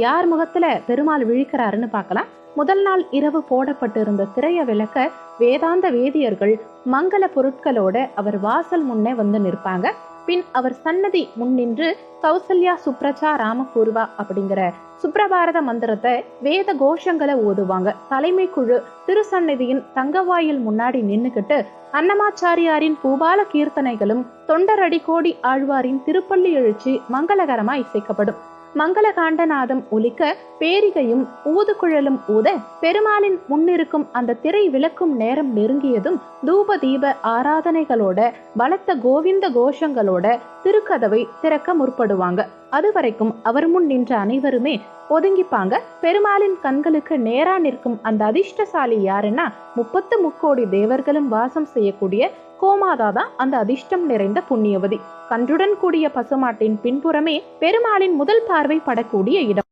யார் முகத்துல பெருமாள் விழிக்கிறாருன்னு பார்க்கலாம். முதல் நாள் இரவு போடப்பட்டிருந்த திரைய விளக்க வேதாந்த வேதியர்கள் மங்கள பொருட்களோட அவர் வாசல் முன்னே வந்து நிற்பாங்க. பின் அவர் சன்னதி முன்னின்று கௌசல்யா சுப்ரஜா ராமபூர்வா அப்படிங்கிற சுப்ரபாரத மந்திரத்தை வேத கோஷங்களை ஓதுவாங்க. தலைமை குழு திருசன்னதியின் தங்கவாயில் முன்னாடி நின்னுக்கிட்டு அன்னமாச்சாரியாரின் பூபால கீர்த்தனைகளும் தொண்டரடி கோடி ஆழ்வாரின் திருப்பள்ளி எழுச்சி மங்களகரமா இசைக்கப்படும். மங்கள காண்டநாதம் ஒலிக்க பேரிகையும் ஊதுகுழலும் ஊத பெருமாளின் முன்னிருக்கும் அந்த திரை விளக்கும் நேரம் நெருங்கியதும் தூப தீப ஆராதனைகளோட பலத்த கோவிந்த கோஷங்களோட திருக்கதவை திறக்க முற்படுவாங்க. அதுவரைக்கும் அவர் முன் நின்ற அனைவருமே ஒதுங்கிப்பாங்க. பெருமாளின் கண்களுக்கு நேரா நிற்கும் அந்த அதிர்ஷ்டசாலி யாருன்னா 30 தேவர்களும் வாசம் செய்யக்கூடிய கோமாதா தான் அந்த அதிர்ஷ்டம் நிறைந்த புண்ணியவதி. கன்றுடன் கூடிய பசுமாட்டின் பின்புறமே பெருமாளின் முதல் பார்வை படக்கூடிய இடம்.